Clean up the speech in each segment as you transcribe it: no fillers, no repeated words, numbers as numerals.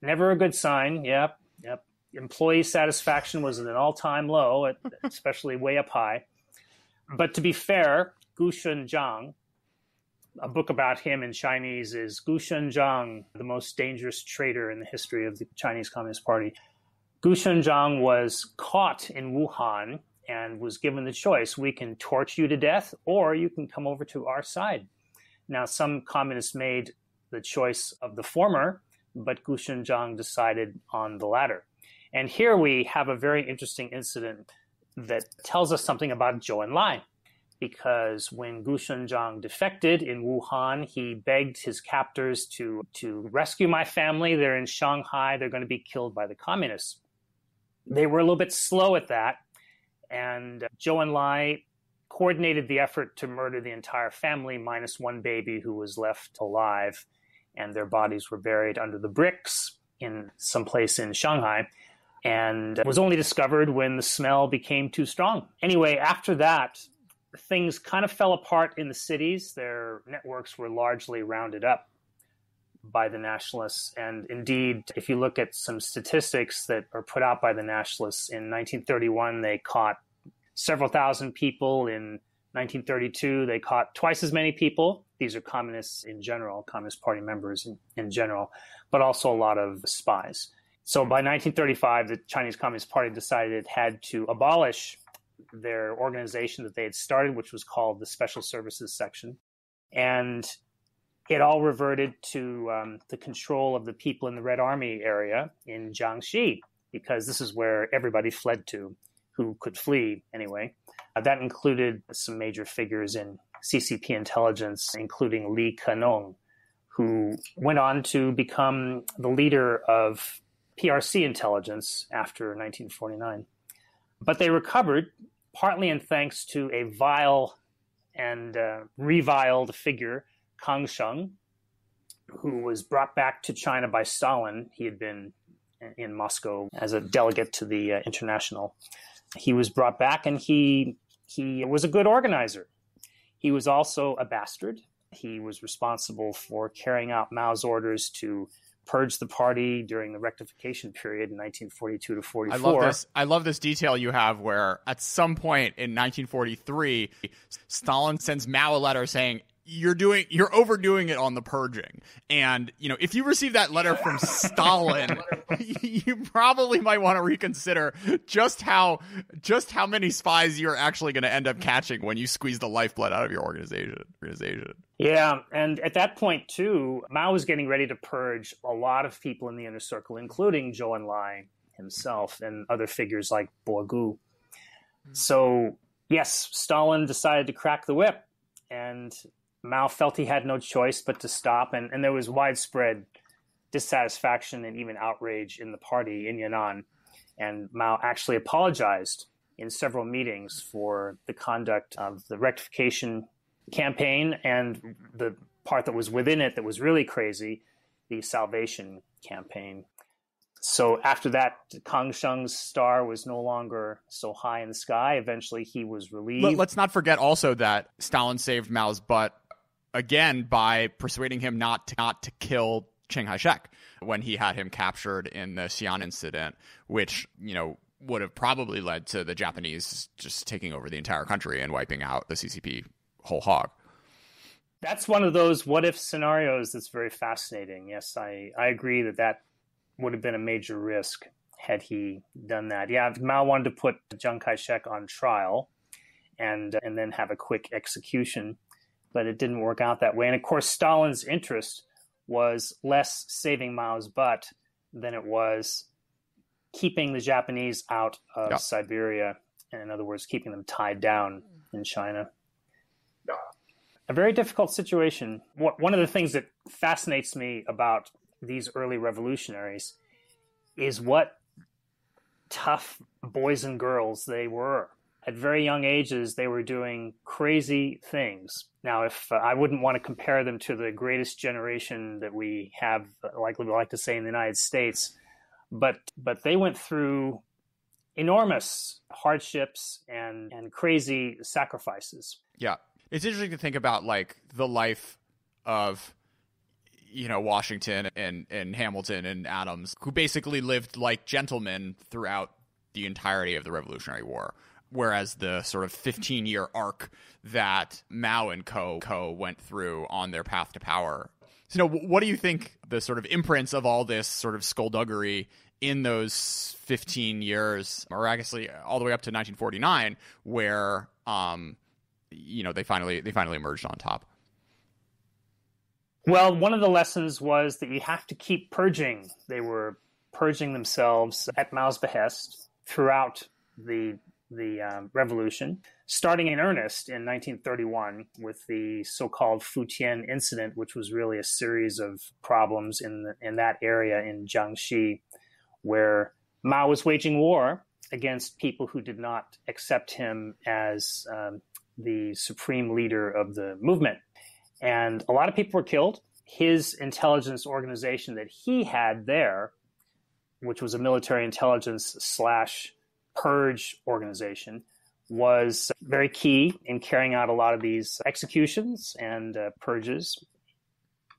Never a good sign. Yep. Employee satisfaction was at an all-time low, especially way up high. But to be fair, Goose and Zhang, a book about him in Chinese is Goose and Zhang, the most dangerous traitor in the history of the Chinese Communist Party. Goose and Zhang was caught in Wuhan and was given the choice: we can torch you to death, or you can come over to our side. Now, some communists made the choice of the former, but Goose and Zhang decided on the latter. And here we have a very interesting incident that tells us something about Zhou Enlai, because when Goose and Zhang defected in Wuhan, he begged his captors to rescue my family. They're in Shanghai. They're going to be killed by the communists. They were a little bit slow at that, and Zhou Enlai coordinated the effort to murder the entire family, minus one baby who was left alive, and their bodies were buried under the bricks in some place in Shanghai, and was only discovered when the smell became too strong. Anyway, after that, things kind of fell apart in the cities. Their networks were largely rounded up by the nationalists. And indeed, if you look at some statistics that are put out by the nationalists, in 1931, they caught several thousand people. In 1932, they caught twice as many people. These are communists in general, Communist Party members in general, but also a lot of spies. So by 1935, the Chinese Communist Party decided it had to abolish their organization that they had started, which was called the Special Services Section. And it all reverted to the control of the people in the Red Army area in Jiangxi, because this is where everybody fled to, who could flee anyway. That included some major figures in CCP intelligence, including Li Kenong, who went on to become the leader of PRC intelligence after 1949. But they recovered, partly in thanks to a vile and reviled figure, Kang Sheng, who was brought back to China by Stalin. He had been in Moscow as a delegate to the International. He was brought back, and he was a good organizer. He was also a bastard. He was responsible for carrying out Mao's orders to purge the party during the rectification period in 1942 to 44. I love this detail you have where at some point in 1943, Stalin sends Mao a letter saying, you're overdoing it on the purging. And, if you receive that letter from Stalin, you probably might want to reconsider just how many spies you're actually going to end up catching when you squeeze the lifeblood out of your organization. Yeah, and at that point, too, Mao was getting ready to purge a lot of people in the inner circle, including Zhou Enlai himself and other figures like Bo Gu. So, yes, Stalin decided to crack the whip, and Mao felt he had no choice but to stop, and there was widespread dissatisfaction and even outrage in the party in Yan'an. And Mao actually apologized in several meetings for the conduct of the rectification campaign and the part that was within it that was really crazy, the salvation campaign. So after that, Kang Sheng's star was no longer so high in the sky. Eventually, he was relieved. Let's not forget also that Stalin saved Mao's butt again by persuading him not to kill Chiang Kai-shek when he had him captured in the Xi'an incident, which, would have probably led to the Japanese just taking over the entire country and wiping out the CCP whole hog. That's one of those what-if scenarios that's very fascinating. Yes, I agree that would have been a major risk had he done that. Yeah, Mao wanted to put Chiang Kai-shek on trial and then have a quick execution, but it didn't work out that way. And of course, Stalin's interest was less saving Mao's butt than it was keeping the Japanese out of Siberia, and in other words, keeping them tied down in China. A very difficult situation. One of the things that fascinates me about these early revolutionaries is what tough boys and girls they were. At very young ages, they were doing crazy things. Now, if I wouldn't want to compare them to the greatest generation that we have, like we like to say in the United States, but they went through enormous hardships and crazy sacrifices. Yeah. It's interesting to think about the life of, Washington and Hamilton and Adams, who basically lived like gentlemen throughout the entirety of the Revolutionary War. Whereas the sort of 15-year arc that Mao and co went through on their path to power. So, what do you think the sort of imprints of all this sort of skullduggery in those 15 years, or actually all the way up to 1949, where they finally emerged on top? Well, one of the lessons was that you have to keep purging. They were purging themselves at Mao's behest throughout the revolution, starting in earnest in 1931 with the so-called Futian incident, which was really a series of problems in that area in Jiangxi, where Mao was waging war against people who did not accept him as the supreme leader of the movement. And a lot of people were killed. His intelligence organization that he had there, which was a military intelligence / purge organization, was very key in carrying out a lot of these executions and purges.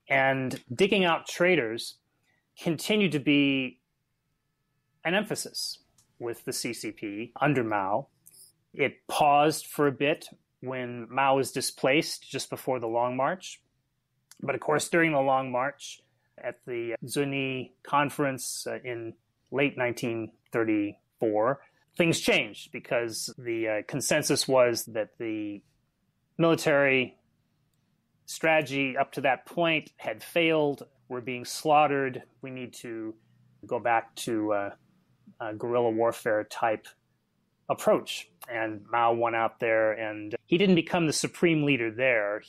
And digging out traitors continued to be an emphasis with the CCP under Mao. It paused for a bit when Mao was displaced just before the Long March. But of course, during the Long March at the Zuni conference in late 1934, things changed because the consensus was that the military strategy up to that point had failed. We're being slaughtered. We need to go back to a guerrilla warfare type approach. And Mao went out there, and he didn't become the supreme leader there.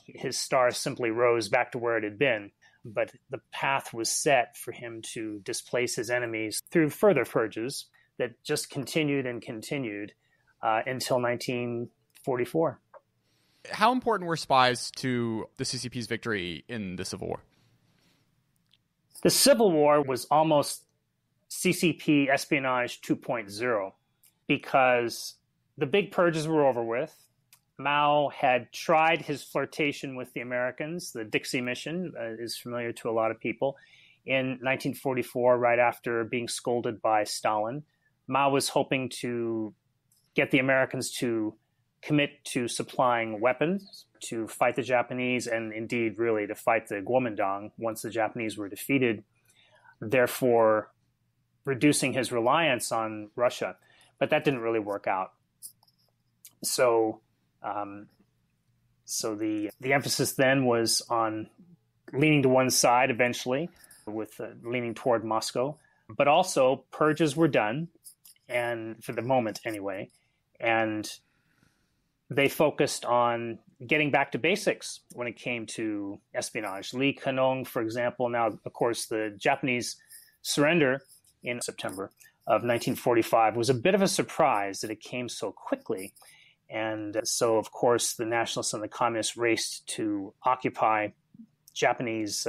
His star simply rose back to where it had been. But the path was set for him to displace his enemies through further purges that just continued and continued until 1944. How important were spies to the CCP's victory in the Civil War? The Civil War was almost CCP espionage 2.0 because the big purges were over with. Mao had tried his flirtation with the Americans. The Dixie Mission is familiar to a lot of people. In 1944, right after being scolded by Stalin, Mao was hoping to get the Americans to commit to supplying weapons to fight the Japanese and indeed really to fight the Kuomintang once the Japanese were defeated, therefore reducing his reliance on Russia. But that didn't really work out. So the emphasis then was on leaning to one side eventually, with leaning toward Moscow. But also purges were done, and for the moment anyway, and they focused on getting back to basics when it came to espionage. Lee Canong, for example, now, of course, the Japanese surrender in September of 1945 was a bit of a surprise that it came so quickly. And so, of course, the nationalists and the communists raced to occupy Japanese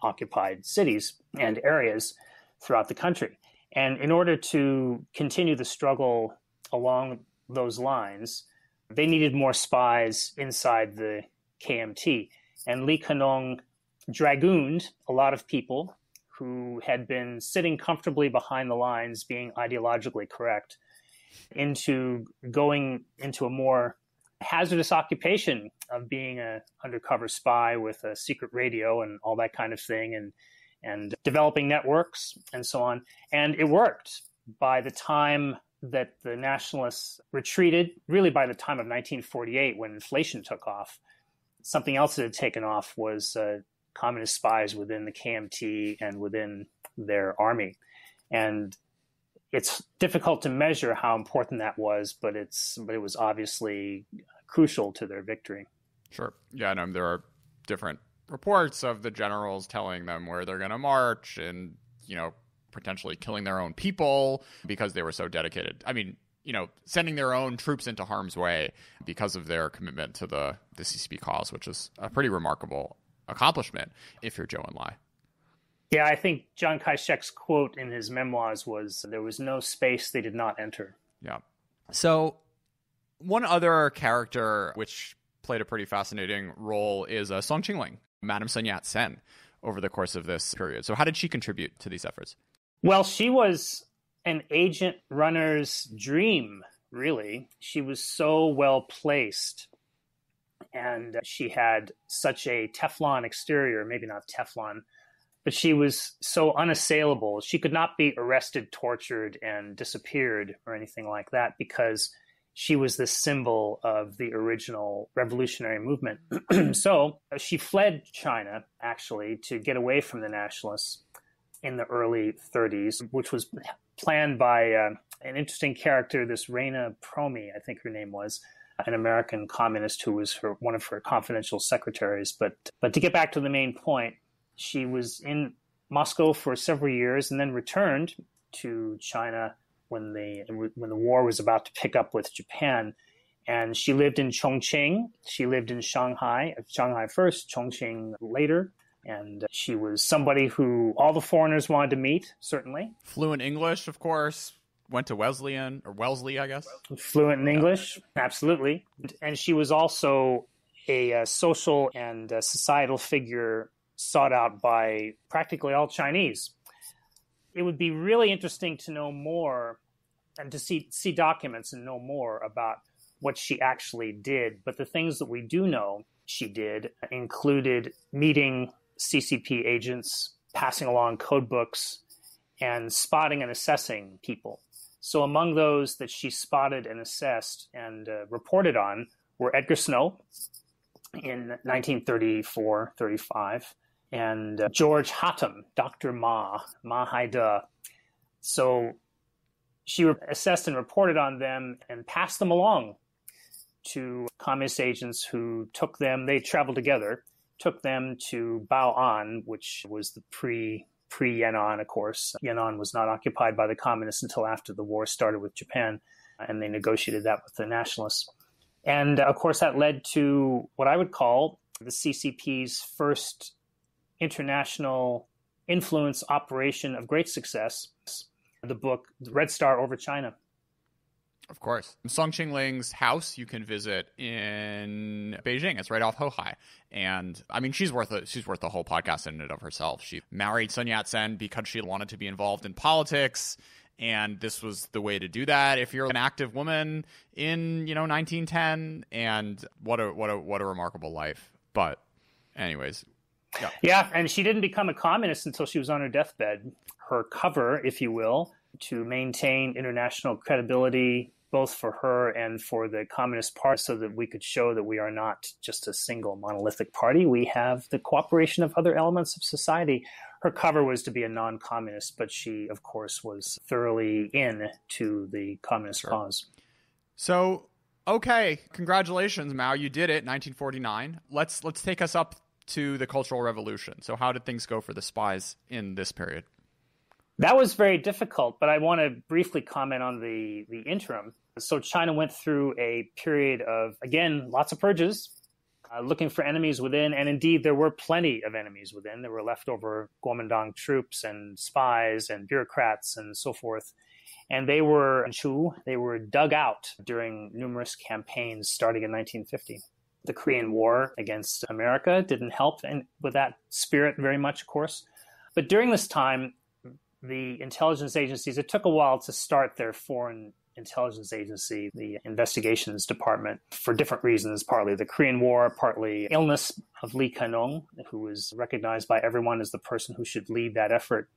occupied cities and areas throughout the country. And in order to continue the struggle along those lines, they needed more spies inside the KMT. And Lee Canong dragooned a lot of people who had been sitting comfortably behind the lines, being ideologically correct, into going into a more hazardous occupation of being an undercover spy with a secret radio and all that kind of thing, and developing networks and so on. And it worked. By the time that the nationalists retreated, really by the time of 1948, when inflation took off, something else that had taken off was communist spies within the KMT and within their army. And it's difficult to measure how important that was, but it was obviously crucial to their victory. Sure. Yeah, and there are different reports of the generals telling them where they're going to march and, potentially killing their own people because they were so dedicated. I mean, sending their own troops into harm's way because of their commitment to the CCP cause, which is a pretty remarkable accomplishment if you're Zhou Enlai. Yeah, I think Chiang Kai-shek's quote in his memoirs was, "There was no space they did not enter." Yeah. So one other character which played a pretty fascinating role is Song Qingling. Madame Sun Yat-sen over the course of this period. So how did she contribute to these efforts? Well, she was an agent runner's dream, really. She was so well placed, and she had such a Teflon exterior, maybe not Teflon, but she was so unassailable. She could not be arrested, tortured, and disappeared or anything like that because she was the symbol of the original revolutionary movement. So she fled China, actually, to get away from the nationalists in the early 30s, which was planned by an interesting character, this Reina Promi, I think her name was, an American communist who was one of her confidential secretaries. But to get back to the main point, she was in Moscow for several years and then returned to China when the war was about to pick up with Japan. And she lived in Chongqing. She lived in Shanghai first, Chongqing later. And she was somebody who all the foreigners wanted to meet, certainly. Fluent English, of course. Went to Wellesley, I guess. Fluent in English, absolutely. And she was also a social and societal figure sought out by practically all Chinese. It would be really interesting to know more and to see documents and know more about what she actually did. But the things that we do know she did included meeting CCP agents, passing along code books, and spotting and assessing people. So among those that she spotted and assessed and reported on were Edgar Snow in 1934-35, and George Hatem, Dr. Ma Haida. So she assessed and reported on them and passed them along to communist agents who took them, they traveled together, took them to Bao'an, which was the pre-Yan'an, of course. Yan'an was not occupied by the communists until after the war started with Japan, and they negotiated that with the nationalists. And, of course, that led to what I would call the CCP's first international influence operation of great success, the book Red Star Over China. Of course. Song Qingling's house you can visit in Beijing. It's right off Hohai. And I mean, she's worth a whole podcast in and of herself. She married Sun Yat-sen because she wanted to be involved in politics, and this was the way to do that if you're an active woman in 1910. And what a remarkable life. But anyways, yeah, and she didn't become a communist until she was on her deathbed. Her cover, if you will, to maintain international credibility, both for her and for the Communist Party, so that we could show that we are not just a single monolithic party. We have the cooperation of other elements of society. Her cover was to be a non-communist, but she, of course, was thoroughly into the communist cause. So, okay, congratulations, Mao. You did it, 1949. Let's take us up to the Cultural Revolution. So how did things go for the spies in this period? That was very difficult, but I want to briefly comment on the interim. So China went through a period of, again, lots of purges, looking for enemies within, and indeed there were plenty of enemies within. There were leftover Kuomintang troops and spies and bureaucrats and so forth. And they were dug out during numerous campaigns starting in 1950. The Korean War against America didn't help with that spirit very much, of course. But during this time, the intelligence agencies, it took a while to start their foreign intelligence agency, the investigations department, for different reasons, partly the Korean War, partly illness of Lee Ka-nong, who was recognized by everyone as the person who should lead that effort.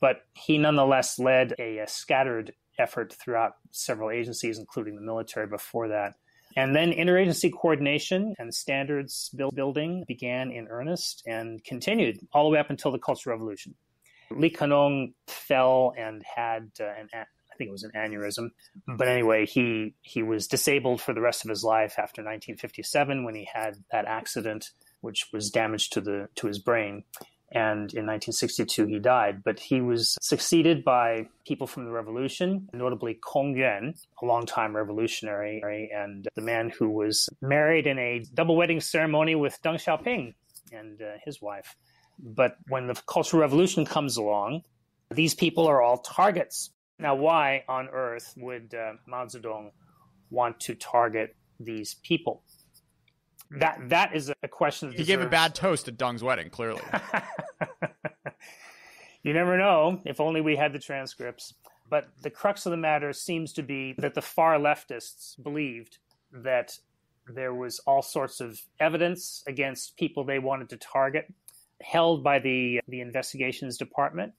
But he nonetheless led a scattered effort throughout several agencies, including the military before that. And then interagency coordination and standards building began in earnest and continued all the way up until the Cultural Revolution. Lee Ka-nong fell and had I think it was an aneurysm. But anyway, he was disabled for the rest of his life after 1957 when he had that accident, which was damage to his brain. And in 1962, he died. But he was succeeded by people from the revolution, notably Kong Yuan, a longtime revolutionary, and the man who was married in a double wedding ceremony with Deng Xiaoping and his wife. But when the Cultural Revolution comes along, these people are all targets. Now, why on earth would Mao Zedong want to target these people? that is a question that he gave a bad toast at Deng's wedding, clearly. You never know. If only we had the transcripts. But the crux of the matter seems to be that the far leftists believed that there was all sorts of evidence against people they wanted to target held by the investigations department.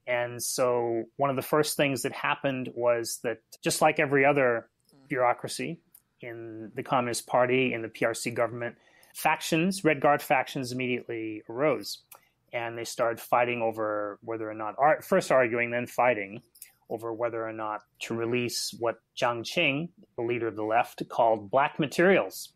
And so one of the first things that happened was that, just like every other bureaucracy in the Communist Party, in the PRC government, factions, Red Guard factions, immediately arose. And they started fighting over whether or not, first arguing, then fighting over whether or not to release what Jiang Qing, the leader of the left, called black materials.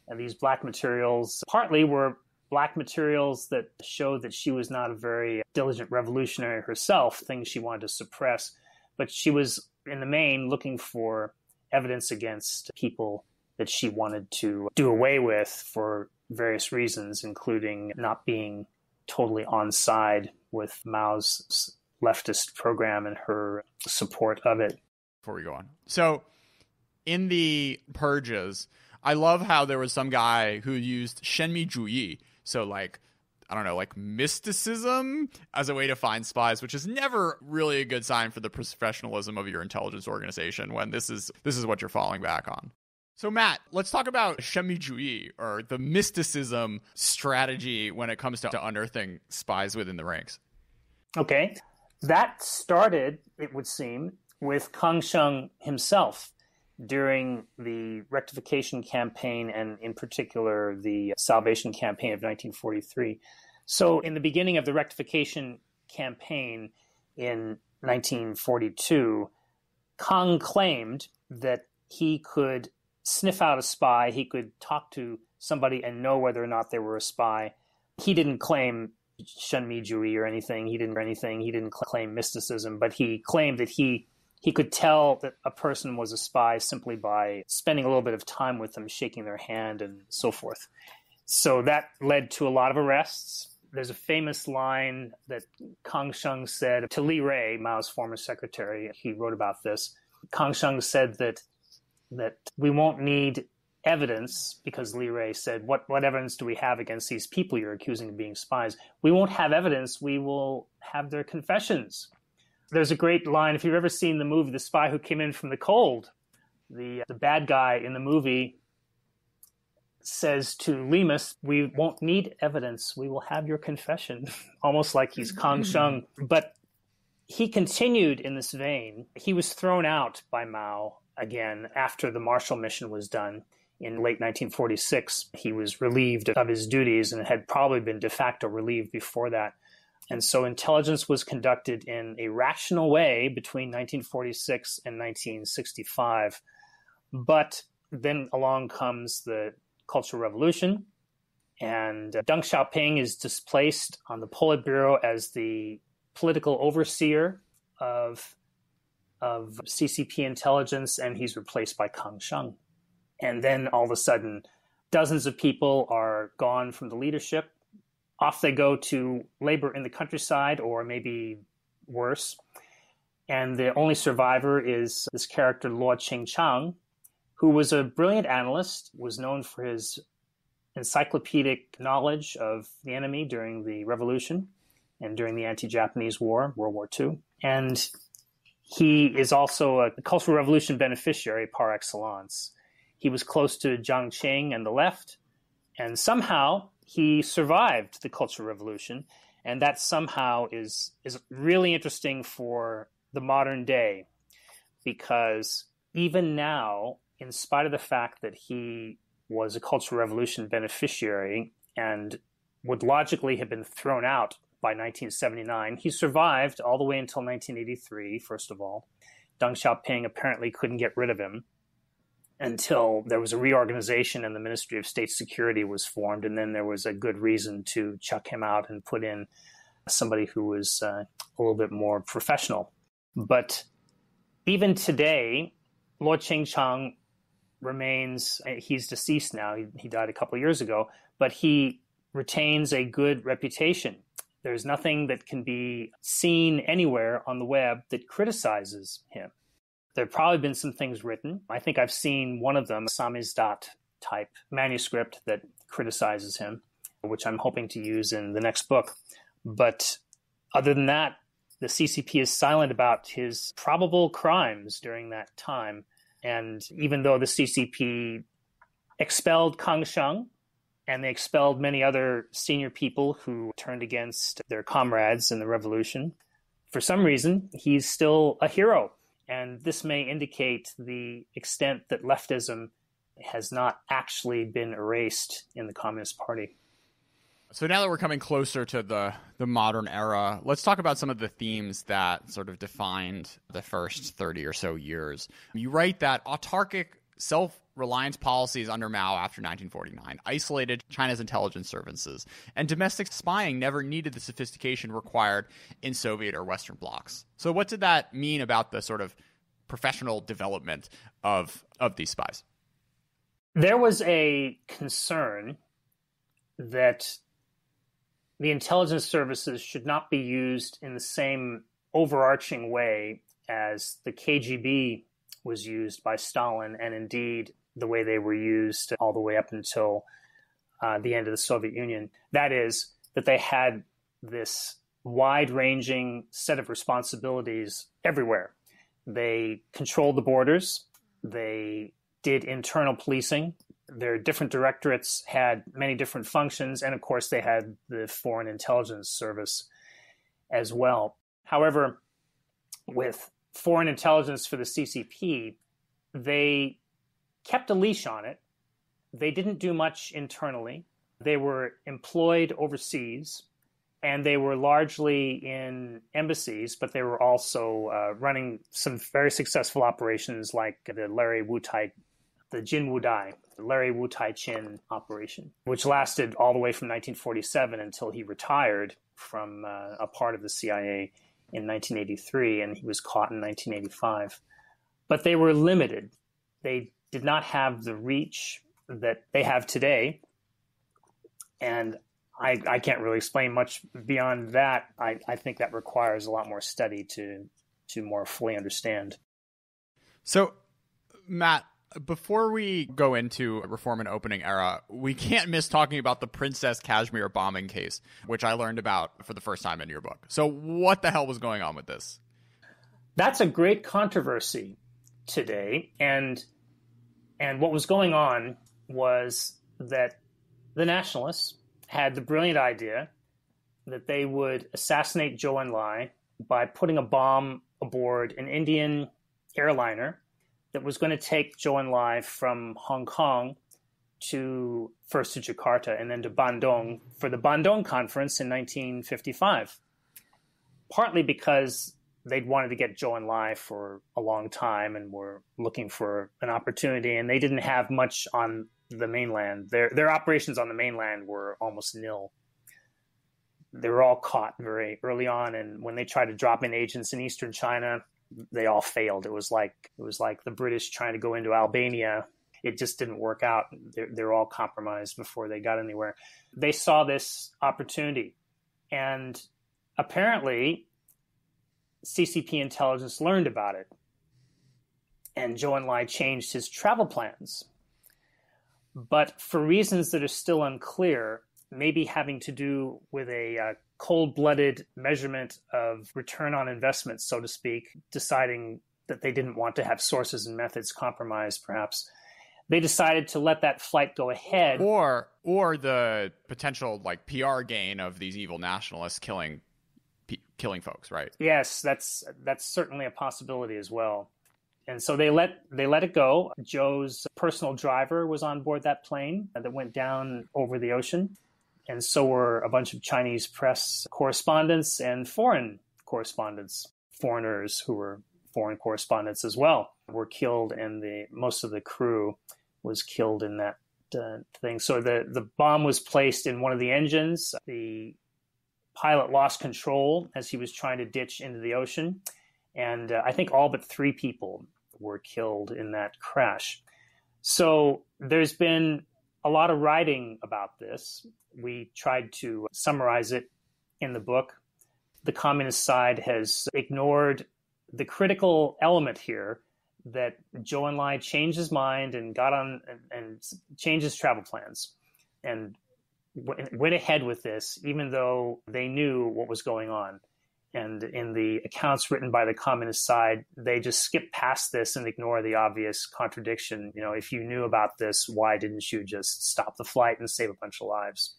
And these black materials partly were black materials that showed that she was not a very diligent revolutionary herself, things she wanted to suppress. But she was, in the main, looking for evidence against people that she wanted to do away with for various reasons, including not being totally on side with Mao's leftist program and her support of it. Before we go on. So in the Purges, I love how there was some guy who used Shenmi Juyi. So like, I don't know, like mysticism as a way to find spies, which is never really a good sign for the professionalism of your intelligence organization when this is what you're falling back on. So Matt, let's talk about Shenmi Juyi, or the mysticism strategy when it comes to unearthing spies within the ranks. Okay. That started, it would seem, with Chang himself during the rectification campaign, and in particular the Salvation Campaign of 1943. So in the beginning of the rectification campaign in 1942, Chang claimed that he could sniff out a spy, he could talk to somebody and know whether or not they were a spy. He didn't claim Shenmi Juyi or anything. He didn't claim mysticism, but he claimed that he could tell that a person was a spy simply by spending a little bit of time with them, shaking their hand and so forth. So that led to a lot of arrests. There's a famous line that Chang said to Li Rui, Mao's former secretary. He wrote about this. Chang said that we won't need evidence, because Li Rui said, what evidence do we have against these people you're accusing of being spies? We won't have evidence. We will have their confessions. There's a great line, if you've ever seen the movie The Spy Who Came In From the Cold, the bad guy in the movie says to Lemus, we won't need evidence. We will have your confession. Almost like he's Chang. But he continued in this vein. He was thrown out by Mao again after the Marshall Mission was done. In late 1946, he was relieved of his duties and had probably been de facto relieved before that. And so intelligence was conducted in a rational way between 1946 and 1965. But then along comes the Cultural Revolution, and Deng Xiaoping is displaced on the Politburo as the political overseer of CCP intelligence, and he's replaced by Chang. And then all of a sudden, dozens of people are gone from the leadership. Off they go to labor in the countryside, or maybe worse. And the only survivor is this character, Luo Qingchang, who was a brilliant analyst, was known for his encyclopedic knowledge of the enemy during the Revolution and during the anti-Japanese War, World War II. And he is also a Cultural Revolution beneficiary par excellence. He was close to Jiang Qing and the left, and somehow he survived the Cultural Revolution, and that somehow is really interesting for the modern day, because even now, in spite of the fact that he was a Cultural Revolution beneficiary and would logically have been thrown out by 1979, he survived all the way until 1983, first of all. Deng Xiaoping apparently couldn't get rid of him until there was a reorganization and the Ministry of State Security was formed, and then there was a good reason to chuck him out and put in somebody who was a little bit more professional. But even today, Luo Qingchang remains, he's deceased now, he died a couple of years ago, but he retains a good reputation. There's nothing that can be seen anywhere on the web that criticizes him. There have probably been some things written. I think I've seen one of them, samizdat type manuscript that criticizes him, which I'm hoping to use in the next book. But other than that, the CCP is silent about his probable crimes during that time. And even though the CCP expelled Kang Sheng, and they expelled many other senior people who turned against their comrades in the revolution, for some reason, he's still a hero. And this may indicate the extent that leftism has not actually been erased in the Communist Party. So now that we're coming closer to the modern era, let's talk about some of the themes that sort of defined the first 30 or so years. You write that autarkic self-reliance policies under Mao after 1949 isolated China's intelligence services, and domestic spying never needed the sophistication required in Soviet or Western blocs. So what did that mean about the sort of professional development of these spies? There was a concern that the intelligence services should not be used in the same overarching way as the KGB was used by Stalin, and indeed the way they were used all the way up until the end of the Soviet Union. That is, that they had this wide-ranging set of responsibilities everywhere. They controlled the borders. They did internal policing. Their different directorates had many different functions, and of course they had the Foreign Intelligence Service as well. However, with foreign intelligence for the CCP, they kept a leash on it. They didn't do much internally. They were employed overseas, and they were largely in embassies, but they were also running some very successful operations like the Jin Wudai, the Larry Wu Tai Chin operation, which lasted all the way from 1947 until he retired from a part of the CIA in 1983, and he was caught in 1985. But they were limited. They did not have the reach that they have today, and I can't really explain much beyond that. I think that requires a lot more study to more fully understand. So, Matt, before we go into Reform and Opening Era, we can't miss talking about the Princess Kashmir bombing case, which I learned about for the first time in your book. So what the hell was going on with this? That's a great controversy today. And what was going on was that the nationalists had the brilliant idea that they would assassinate Zhou Enlai by putting a bomb aboard an Indian airliner that was going to take Zhou Enlai from Hong Kong first to Jakarta and then to Bandung for the Bandung Conference in 1955. Partly because they'd wanted to get Zhou Enlai for a long time and were looking for an opportunity, and they didn't have much on the mainland. Their operations on the mainland were almost nil. They were all caught very early on, and when they tried to drop in agents in eastern China, they all failed. It was like the British trying to go into Albania. It just didn't work out. They're all compromised before they got anywhere. They saw this opportunity, and apparently CCP intelligence learned about it, and Zhou Enlai changed his travel plans. But for reasons that are still unclear, maybe having to do with a cold-blooded measurement of return on investment, so to speak, deciding that they didn't want to have sources and methods compromised, perhaps, they decided to let that flight go ahead. Or the potential PR gain of these evil nationalists killing folks, right? Yes, that's certainly a possibility as well. And so they let it go. Zhou's personal driver was on board that plane that went down over the ocean. And so were a bunch of Chinese press correspondents and foreign correspondents. Foreigners who were foreign correspondents as well were killed, and most of the crew was killed in that thing. So the bomb was placed in one of the engines. The pilot lost control as he was trying to ditch into the ocean. And I think all but 3 people were killed in that crash. So there's been a lot of writing about this. We tried to summarize it in the book. The communist side has ignored the critical element here, that Zhou Enlai changed his mind and got on and changed his travel plans and went ahead with this, even though they knew what was going on. And in the accounts written by the communist side, they just skip past this and ignore the obvious contradiction. You know, if you knew about this, why didn't you just stop the flight and save a bunch of lives?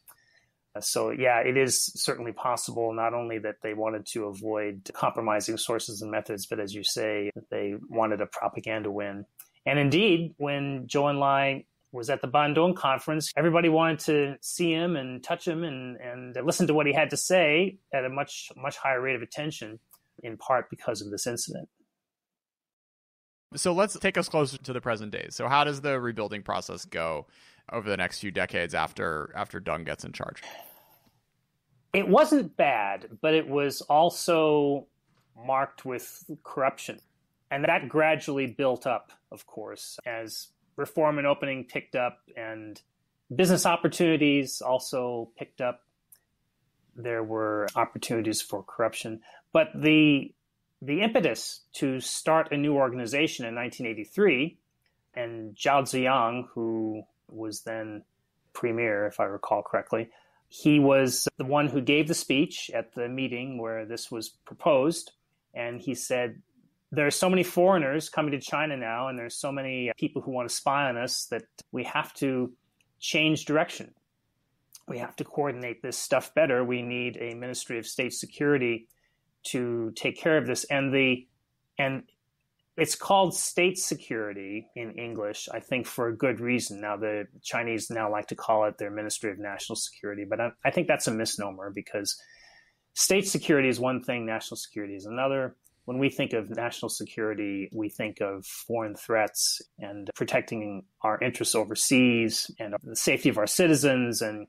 So, yeah, it is certainly possible, not only that they wanted to avoid compromising sources and methods, but as you say, they wanted a propaganda win. And indeed, when Zhou Enlai was at the Bandung conference, everybody wanted to see him and touch him and listen to what he had to say at a much higher rate of attention, in part because of this incident. So let's take us closer to the present days. So how does the rebuilding process go over the next few decades after Deng gets in charge? It wasn't bad, but it was also marked with corruption. And that gradually built up, of course, as reform and opening picked up and business opportunities also picked up. There were opportunities for corruption. But the impetus to start a new organization in 1983, and Zhao Ziyang, who was then premier, if I recall correctly, he was the one who gave the speech at the meeting where this was proposed. And he said, there are so many foreigners coming to China now, and there's so many people who want to spy on us that we have to change direction. We have to coordinate this stuff better. We need a Ministry of State Security to take care of this. And it's called state security in English, I think, for a good reason. Now, the Chinese now like to call it their Ministry of National Security, but I think that's a misnomer, because state security is one thing, national security is another. When we think of national security, we think of foreign threats and protecting our interests overseas and the safety of our citizens and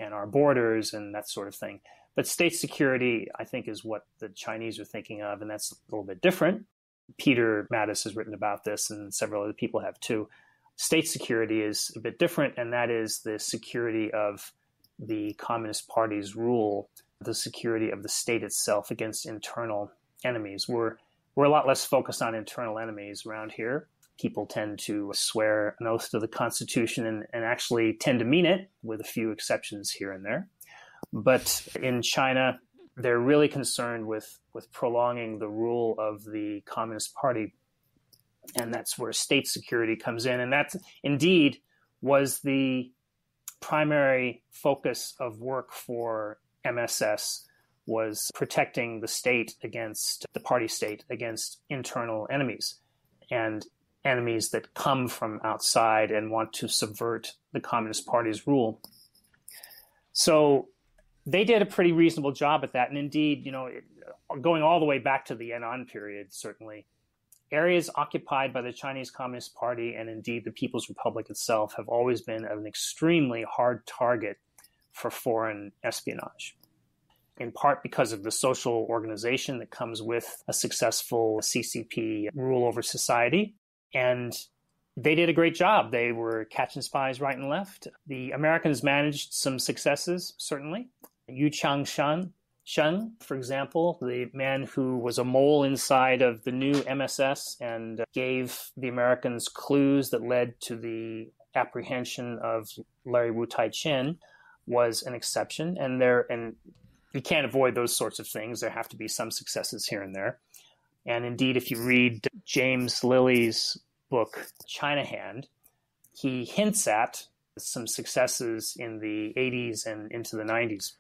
our borders and that sort of thing. But state security, I think, is what the Chinese are thinking of, and that's a little bit different. Peter Mattis has written about this, and several other people have too. State security is a bit different, and that is the security of the Communist Party's rule, the security of the state itself against internal enemies. We're a lot less focused on internal enemies around here. People tend to swear an oath to the Constitution and actually tend to mean it, with a few exceptions here and there. But in China, they're really concerned with prolonging the rule of the Communist Party. And that's where state security comes in. And that indeed was the primary focus of work for MSS, was protecting the state against the party state, against internal enemies and enemies that come from outside and want to subvert the Communist Party's rule. So they did a pretty reasonable job at that. And indeed, you know, going all the way back to the Yan'an period, certainly, areas occupied by the Chinese Communist Party and indeed the People's Republic itself have always been an extremely hard target for foreign espionage, in part because of the social organization that comes with a successful CCP rule over society. And they did a great job. They were catching spies right and left. The Americans managed some successes, certainly. Sheng, for example, the man who was a mole inside of the new MSS and gave the Americans clues that led to the apprehension of Larry Wu Tai-Chin, was an exception. And you can't avoid those sorts of things. There have to be some successes here and there. And indeed, if you read James Lilly's book, China Hand, he hints at some successes in the 80s and into the 90s.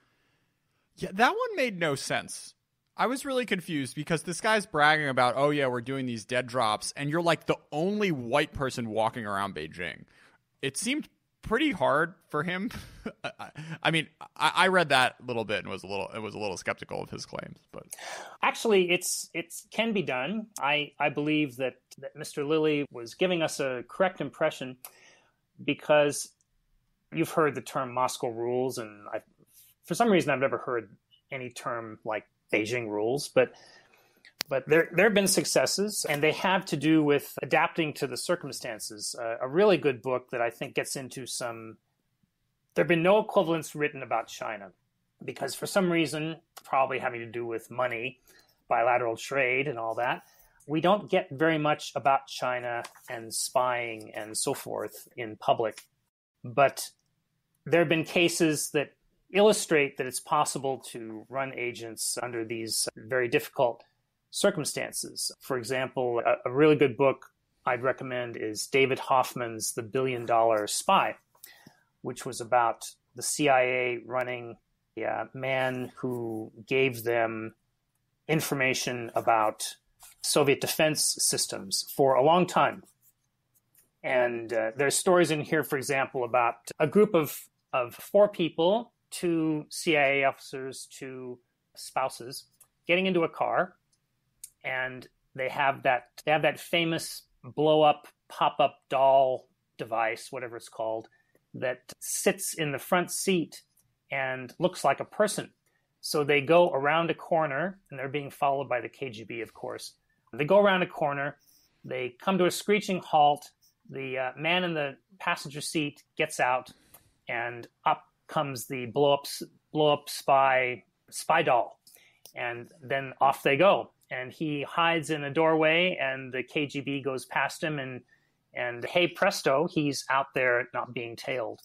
Yeah, that one made no sense. I was really confused because this guy's bragging about, oh yeah, we're doing these dead drops, and you're like the only white person walking around Beijing. It seemed pretty hard for him. I mean, I read that a little bit and was a little skeptical of his claims. But actually, it can be done. I believe that Mr. Lilly was giving us a correct impression, because you've heard the term Moscow rules, and for some reason I've never heard any term like Beijing rules, but there have been successes, and they have to do with adapting to the circumstances. A really good book that I think gets into there have been no equivalents written about China, because for some reason, probably having to do with money, bilateral trade and all that, we don't get very much about China and spying and so forth in public. But there have been cases that illustrate that it's possible to run agents under these very difficult circumstances. For example, a really good book I'd recommend is David Hoffman's The $1 Billion Spy, which was about the CIA running a man who gave them information about Soviet defense systems for a long time. And there's stories in here, for example, about a group of 4 people, 2 CIA officers, 2 spouses, getting into a car, and they have that famous blow-up, pop-up doll device, whatever it's called, that sits in the front seat and looks like a person. So they go around a corner, and they're being followed by the KGB, of course. They go around a corner, they come to a screeching halt, the man in the passenger seat gets out, and up comes the blow-up spy doll. And then off they go. And he hides in a doorway, and the KGB goes past him, and hey presto, he's out there not being tailed.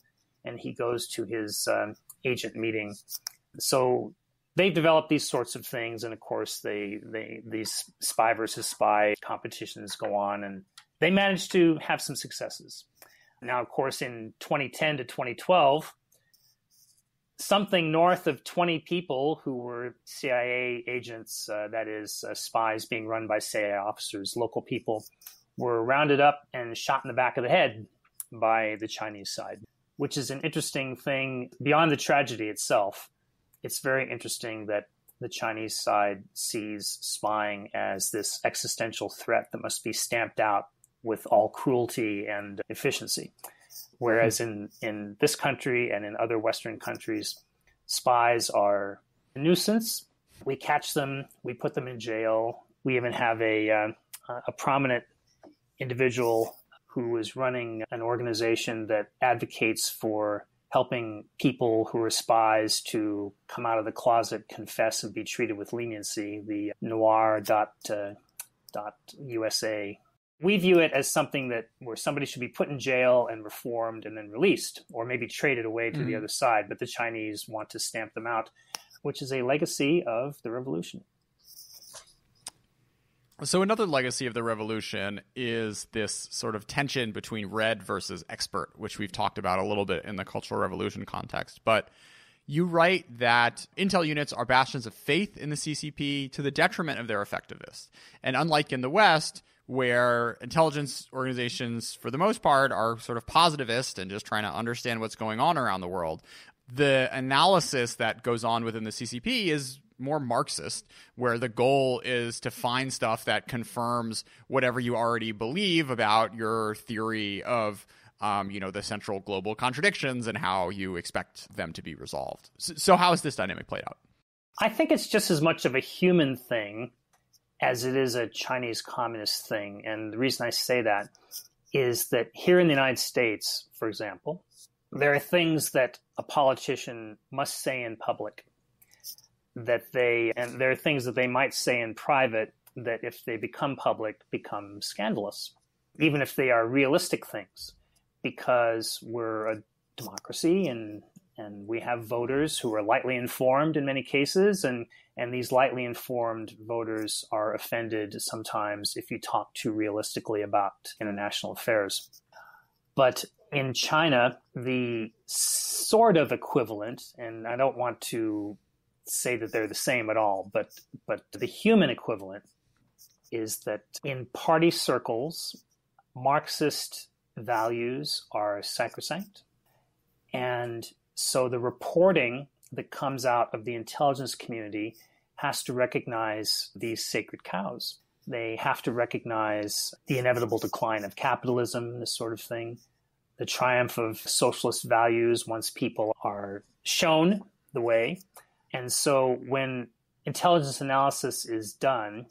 And he goes to his agent meeting. So they've developed these sorts of things, and of course these spy versus spy competitions go on, and they managed to have some successes. Now, of course, in 2010 to 2012, something north of 20 people who were CIA agents, that is, spies being run by CIA officers, local people, were rounded up and shot in the back of the head by the Chinese side, which is an interesting thing beyond the tragedy itself. It's very interesting that the Chinese side sees spying as this existential threat that must be stamped out with all cruelty and efficiency. Whereas in this country and in other Western countries, spies are a nuisance. We catch them, we put them in jail. We even have a prominent individual who is running an organization that advocates for helping people who are spies to come out of the closet, confess, and be treated with leniency, the noir.usa. We view it as something where somebody should be put in jail and reformed and then released, or maybe traded away to the other side. But the Chinese want to stamp them out, which is a legacy of the revolution. So another legacy of the revolution is this sort of tension between red versus expert, which we've talked about a little bit in the Cultural Revolution context. But you write that intel units are bastions of faith in the CCP to the detriment of their effectiveness. And unlike in the West, where intelligence organizations, for the most part, are sort of positivist and just trying to understand what's going on around the world, the analysis that goes on within the CCP is more Marxist, where the goal is to find stuff that confirms whatever you already believe about your theory of the central global contradictions and how you expect them to be resolved. So how is this dynamic played out? I think it's just as much of a human thing as it is a Chinese communist thing. And the reason I say that is that here in the United States, for example, there are things that a politician must say in public and there are things that they might say in private that if they become public, become scandalous, even if they are realistic things, because we're a democracy and we have voters who are lightly informed in many cases, and these lightly informed voters are offended sometimes if you talk too realistically about international affairs. But in China, the sort of equivalent, and I don't want to say that they're the same at all, but the human equivalent is that in party circles, Marxist values are sacrosanct. And so the reporting that comes out of the intelligence community has to recognize these sacred cows. They have to recognize the inevitable decline of capitalism, this sort of thing, the triumph of socialist values once people are shown the way. And so when intelligence analysis is done,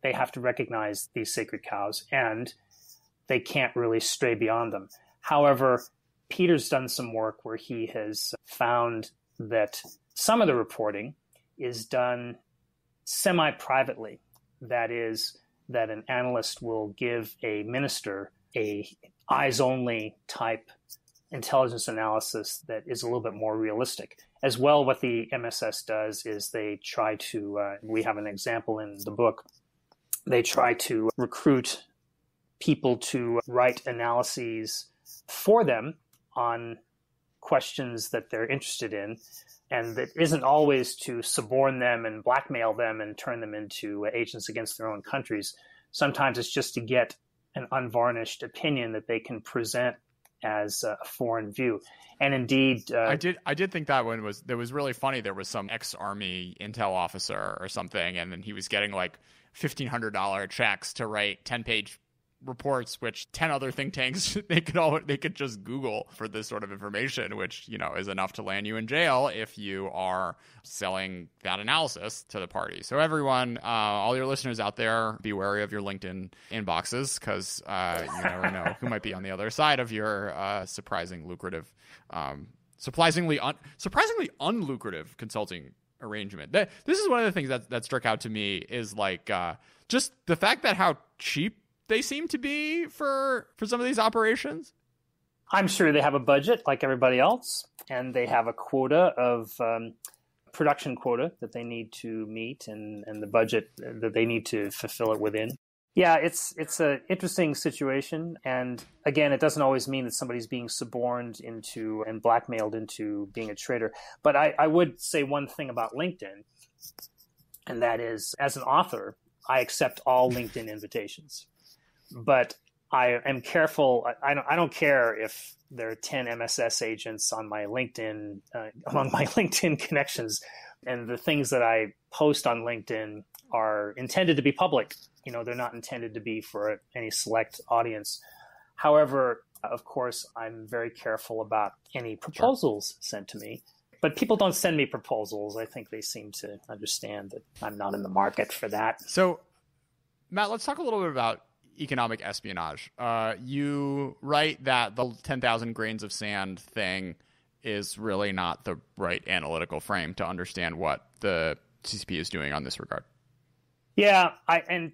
they have to recognize these sacred cows, and they can't really stray beyond them. However, Peter's done some work where he has found that some of the reporting is done semi-privately. That is, that an analyst will give a minister a eyes-only type intelligence analysis that is a little bit more realistic. As well, what the MSS does is they try to, we have an example in the book, they try to recruit people to write analyses for them on questions that they're interested in, and that isn't always to suborn them and blackmail them and turn them into agents against their own countries. Sometimes it's just to get an unvarnished opinion that they can present as a foreign view. And indeed, I did think that one was really funny. There was some ex-army intel officer or something, and then he was getting like $1,500 checks to write 10-page reports, which 10 other think tanks they could just Google for this sort of information, which, you know, is enough to land you in jail if you are selling that analysis to the party. So everyone, all your listeners out there, be wary of your LinkedIn inboxes, because you never know who might be on the other side of your surprisingly unlucrative consulting arrangement. This is one of the things that struck out to me is like just the fact that how cheap they seem to be for some of these operations. I'm sure they have a budget like everybody else, and they have a quota of production quota that they need to meet, and the budget that they need to fulfill it within. Yeah, it's an interesting situation, and again, it doesn't always mean that somebody's being suborned into and blackmailed into being a traitor. But I would say one thing about LinkedIn, and that is, as an author, I accept all LinkedIn invitations. But I am careful. I don't care if there are 10 MSS agents on my LinkedIn, among my LinkedIn connections, and the things that I post on LinkedIn are intended to be public. You know, they're not intended to be for any select audience. However, of course, I'm very careful about any proposals sent to me. But people don't send me proposals. I think they seem to understand that I'm not in the market for that. So, Matt, let's talk a little bit about economic espionage. You write that the 10,000 grains of sand thing is really not the right analytical frame to understand what the CCP is doing on this regard. Yeah, and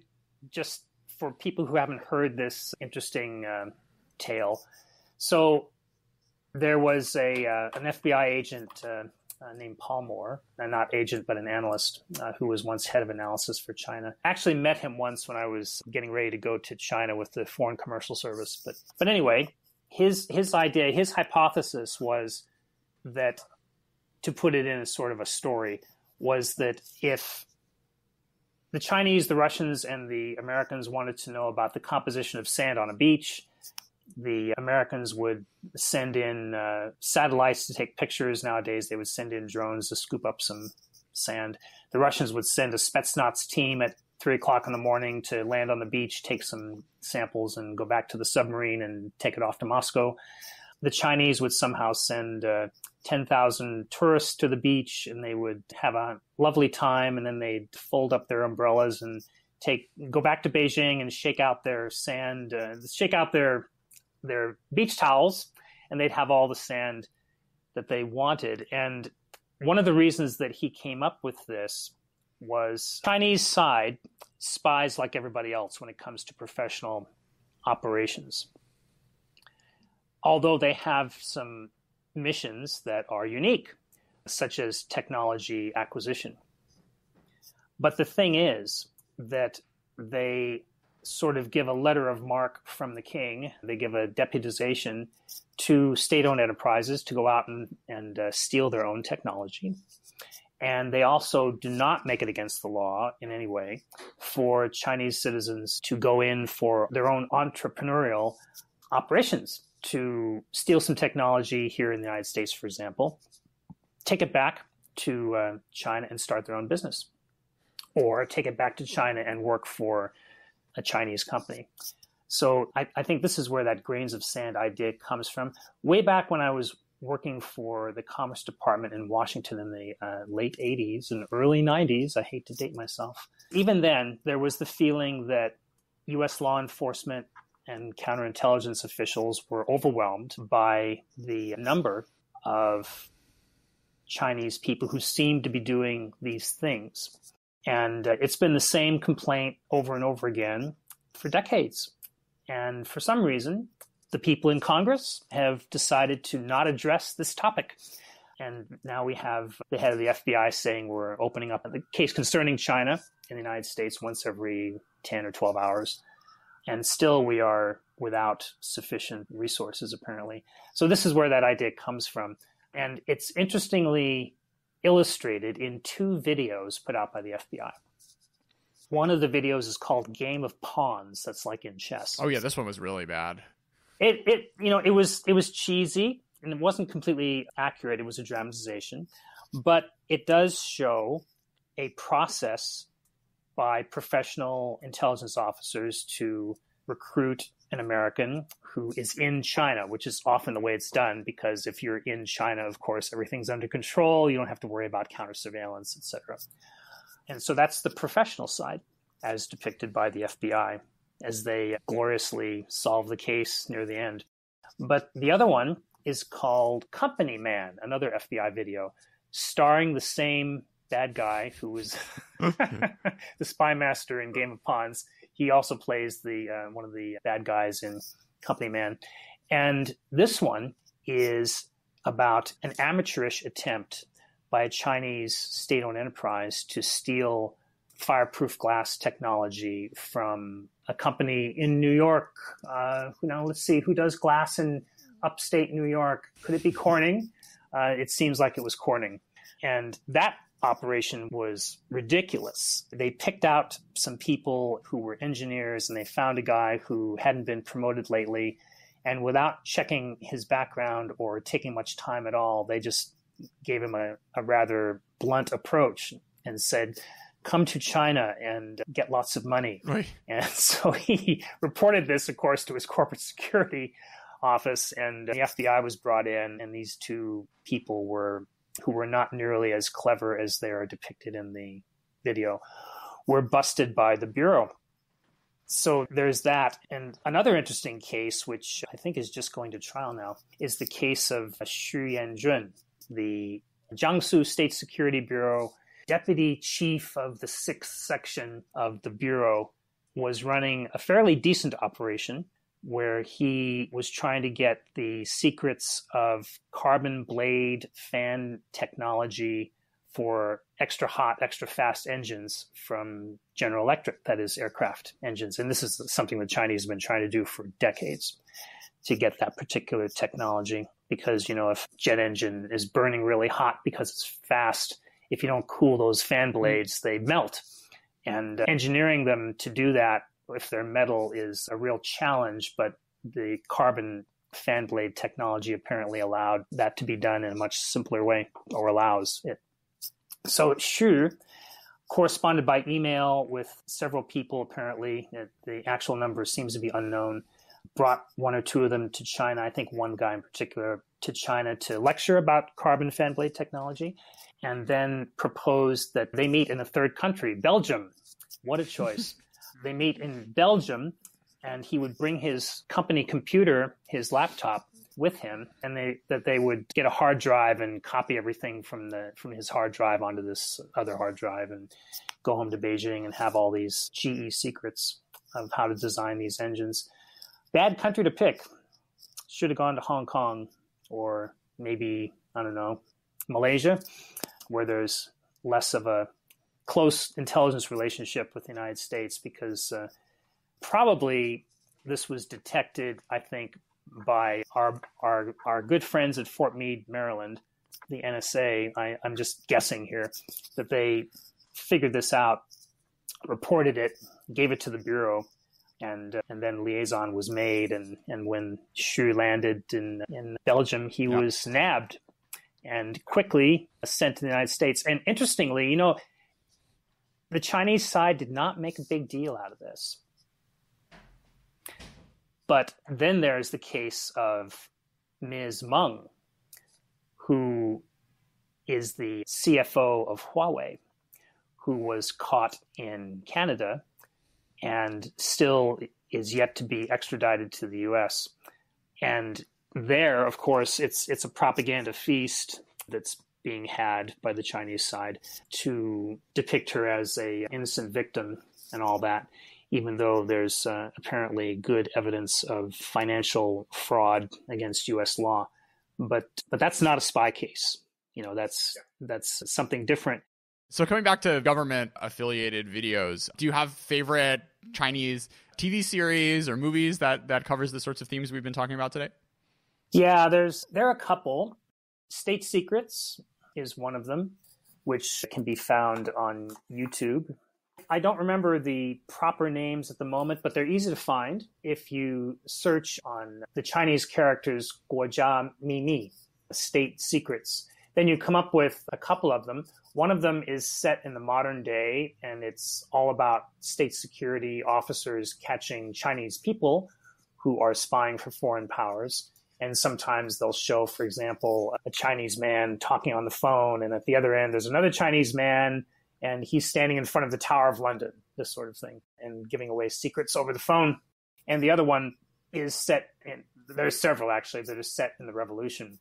just for people who haven't heard this interesting tale, so there was an FBI agent named Palmore, not agent, but an analyst who was once head of analysis for China. I actually met him once when I was getting ready to go to China with the Foreign Commercial Service. But anyway, his idea, his hypothesis was that, to put it in as sort of a story, was that if the Chinese, the Russians, and the Americans wanted to know about the composition of sand on a beach, the Americans would send in satellites to take pictures. Nowadays, they would send in drones to scoop up some sand. The Russians would send a Spetsnaz team at 3 o'clock in the morning to land on the beach, take some samples, and go back to the submarine and take it off to Moscow. The Chinese would somehow send 10,000 tourists to the beach, and they would have a lovely time, and then they'd fold up their umbrellas and go back to Beijing and shake out their sand, shake out their beach towels, and they'd have all the sand that they wanted. And one of the reasons that he came up with this was Chinese side spies like everybody else when it comes to professional operations. Although they have some missions that are unique, such as technology acquisition. But the thing is that they sort of give a letter of marque from the king. They give a deputization to state-owned enterprises to go out and steal their own technology. And they also do not make it against the law in any way for Chinese citizens to go in for their own entrepreneurial operations, to steal some technology here in the United States, for example, take it back to China and start their own business, or take it back to China and work for a Chinese company. So I think this is where that grains of sand idea comes from. Way back when I was working for the Commerce Department in Washington in the late 80s and early 90s, I hate to date myself. Even then, there was the feeling that U.S. law enforcement and counterintelligence officials were overwhelmed by the number of Chinese people who seemed to be doing these things. And it's been the same complaint over and over again for decades. And for some reason, the people in Congress have decided to not address this topic. And now we have the head of the FBI saying we're opening up the case concerning China in the United States once every 10 or 12 hours. And still we are without sufficient resources, apparently. So this is where that idea comes from. And it's interestingly illustrated in 2 videos put out by the FBI. One of the videos is called Game of Pawns. That's like in chess. Oh yeah, this one was really bad. It was cheesy and it wasn't completely accurate. It was a dramatization, but it does show a process by professional intelligence officers to recruit an American who is in China, which is often the way it's done, because if you're in China, of course, everything's under control. You don't have to worry about counter surveillance, etc. And so that's the professional side, as depicted by the FBI, as they gloriously solve the case near the end. But the other one is called Company Man, another FBI video, starring the same bad guy who was the spy master in Game of Pawns. He also plays the one of the bad guys in Company Man. And this one is about an amateurish attempt by a Chinese state-owned enterprise to steal fireproof glass technology from a company in New York. Let's see, who does glass in upstate New York? Could it be Corning? It seems like it was Corning. And that operation was ridiculous. They picked out some people who were engineers, and they found a guy who hadn't been promoted lately. And without checking his background or taking much time at all, they just gave him a rather blunt approach and said, come to China and get lots of money. Right. And so he reported this, of course, to his corporate security office, and the FBI was brought in, and these 2 people who were not nearly as clever as they are depicted in the video, were busted by the Bureau. So there's that. And another interesting case, which I think is just going to trial now, is the case of Xu Yanjun, the Jiangsu State Security Bureau deputy chief of the 6th section of the Bureau, was running a fairly decent operation where he was trying to get the secrets of carbon blade fan technology for extra hot, extra fast engines from General Electric, that is aircraft engines. And this is something the Chinese have been trying to do for decades, to get that particular technology. Because, if jet engine is burning really hot because it's fast, if you don't cool those fan blades, they melt. And engineering them to do that, if they're metal, is a real challenge. But the carbon fan blade technology apparently allowed that to be done in a much simpler way, or allows it. So Xu corresponded by email with several people, apparently. The actual number seems to be unknown. Brought 1 or 2 of them to China, I think one guy in particular, to China to lecture about carbon fan blade technology, and then proposed that they meet in a third country, Belgium. What a choice. They meet in Belgium, and he would bring his company computer, his laptop, with him, and they would get a hard drive and copy everything from his hard drive onto this other hard drive, and go home to Beijing and have all these GE secrets of how to design these engines. Bad country to pick. Should have gone to Hong Kong, or maybe, I don't know, Malaysia, where there's less of a close intelligence relationship with the United States, because probably this was detected, I think, by our good friends at Fort Meade, Maryland, the NSA. I'm just guessing here, that they figured this out, reported it, gave it to the Bureau, and then liaison was made. And when Xu landed in Belgium, he was nabbed and quickly sent to the United States. And interestingly, the Chinese side did not make a big deal out of this. But then there's the case of Ms. Meng, who is the CFO of Huawei, who was caught in Canada and still is yet to be extradited to the U.S. And there, of course, it's a propaganda feast that's being had by the Chinese side to depict her as a innocent victim and all that, even though there's apparently good evidence of financial fraud against U.S. law. But that's not a spy case. That's something different. So coming back to government-affiliated videos, do you have favorite Chinese TV series or movies that covers the sorts of themes we've been talking about today? Yeah, there are a couple. State Secrets is one of them, which can be found on YouTube. I don't remember the proper names at the moment, but they're easy to find if you search on the Chinese characters Guojia Mimi, State Secrets. Then you come up with a couple of them. One of them is set in the modern day, and it's all about state security officers catching Chinese people who are spying for foreign powers. And sometimes they'll show, for example, a Chinese man talking on the phone, and at the other end, there's another Chinese man, and he's standing in front of the Tower of London, this sort of thing, and giving away secrets over the phone. And the other one is set in, there's several actually that are set in the Revolution.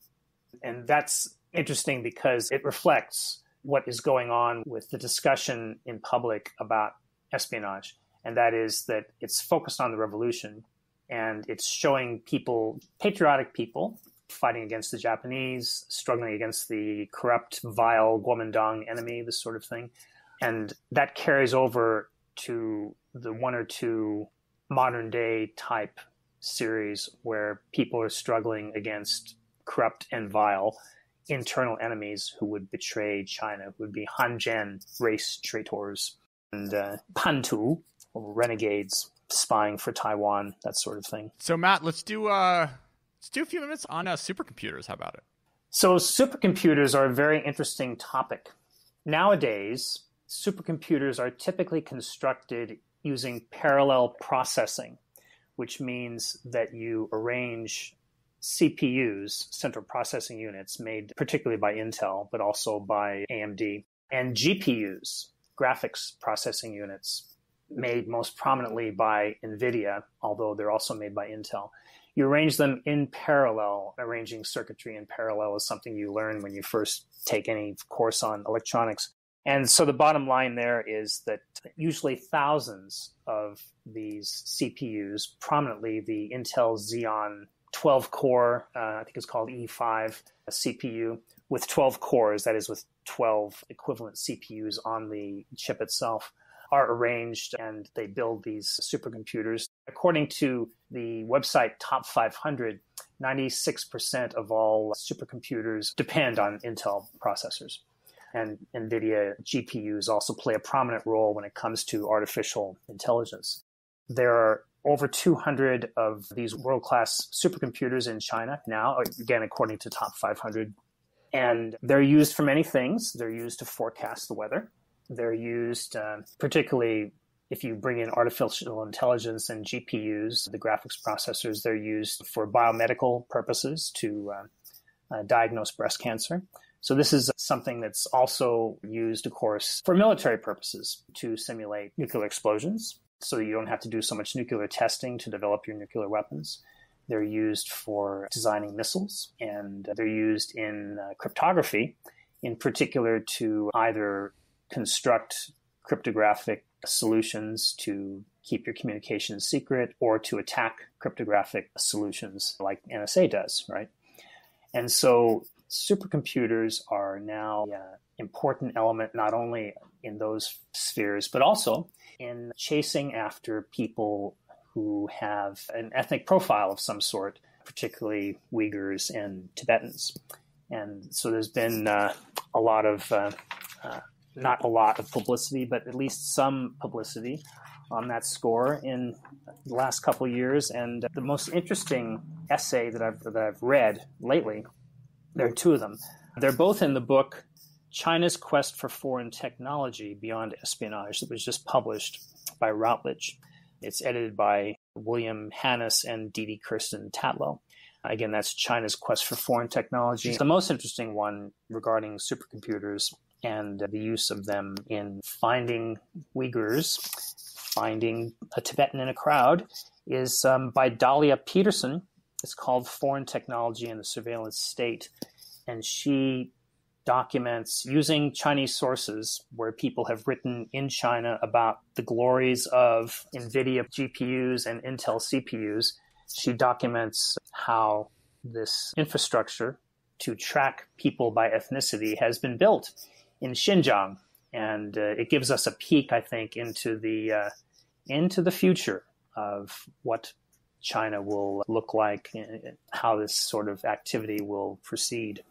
And that's interesting because it reflects what is going on with the discussion in public about espionage. And that is that it's focused on the revolution, and it's showing people, patriotic people, fighting against the Japanese, struggling against the corrupt, vile Kuomintang enemy, this sort of thing. And that carries over to the one or two modern day type series where people are struggling against corrupt and vile internal enemies who would betray China, who would be Hanjian, race traitors, and Pantu, renegades spying for Taiwan, that sort of thing. So Matt, let's do a few minutes on supercomputers. How about it? So supercomputers are a very interesting topic. Nowadays, supercomputers are typically constructed using parallel processing, which means that you arrange CPUs, central processing units, made particularly by Intel, but also by AMD, and GPUs, graphics processing units, made most prominently by NVIDIA, although they're also made by Intel. You arrange them in parallel. Arranging circuitry in parallel is something you learn when you first take any course on electronics. And so the bottom line there is that usually thousands of these CPUs, prominently the Intel Xeon 12-core, I think it's called E5 CPU, with 12 cores, that is with 12 equivalent CPUs on the chip itself, are arranged, and they build these supercomputers. According to the website Top 500, 96% of all supercomputers depend on Intel processors. And NVIDIA GPUs also play a prominent role when it comes to artificial intelligence. There are over 200 of these world-class supercomputers in China now, again, according to Top 500. And they're used for many things. They're used to forecast the weather. They're used, particularly if you bring in artificial intelligence and GPUs, the graphics processors, they're used for biomedical purposes to diagnose breast cancer. So this is something that's also used, of course, for military purposes to simulate nuclear explosions, so you don't have to do so much nuclear testing to develop your nuclear weapons. They're used for designing missiles, and they're used in cryptography, in particular to either construct cryptographic solutions to keep your communications secret or to attack cryptographic solutions like NSA does, right? And so supercomputers are now an important element not only in those spheres, but also in chasing after people who have an ethnic profile of some sort, particularly Uyghurs and Tibetans. And so there's been a lot of, not a lot of publicity, but at least some publicity on that score in the last couple of years. And the most interesting essay that I've read lately, there are two of them. They're both in the book China's Quest for Foreign Technology Beyond Espionage that was just published by Routledge. It's edited by William Hannes and Didi Kirsten Tatlow. Again, that's China's Quest for Foreign Technology. It's the most interesting one regarding supercomputers and the use of them in finding Uyghurs, finding a Tibetan in a crowd, is by Dahlia Peterson. It's called Foreign Technology and the Surveillance State. And she documents using Chinese sources where people have written in China about the glories of NVIDIA GPUs and Intel CPUs. She documents how this infrastructure to track people by ethnicity has been built in Xinjiang. And it gives us a peek, I think, into the future of what China will look like and how this sort of activity will proceed.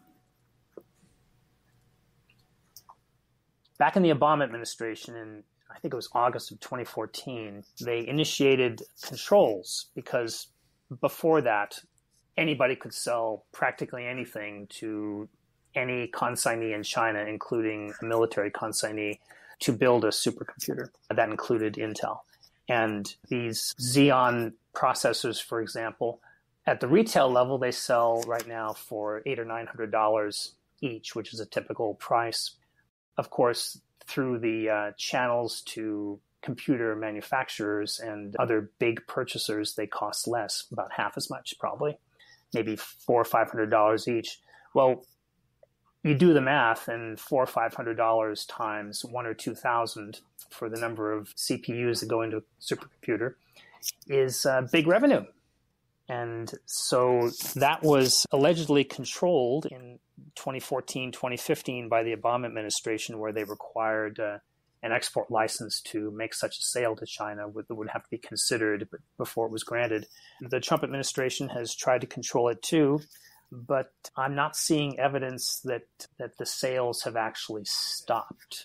Back in the Obama administration, in I think it was August of 2014, they initiated controls because before that, anybody could sell practically anything to any consignee in China, including a military consignee, to build a supercomputer. That included Intel. And these Xeon processors, for example, at the retail level, they sell right now for $800 or $900 each, which is a typical price. Of course, through the channels to computer manufacturers and other big purchasers, they cost less, about half as much probably, maybe $400 or $500 each. Well, you do the math, and $400 or $500 times 1,000 or 2,000 for the number of CPUs that go into a supercomputer is big revenue. And so that was allegedly controlled in 2014, 2015 by the Obama administration, where they required an export license to make such a sale to China that would have to be considered before it was granted. The Trump administration has tried to control it too, but I'm not seeing evidence that the sales have actually stopped.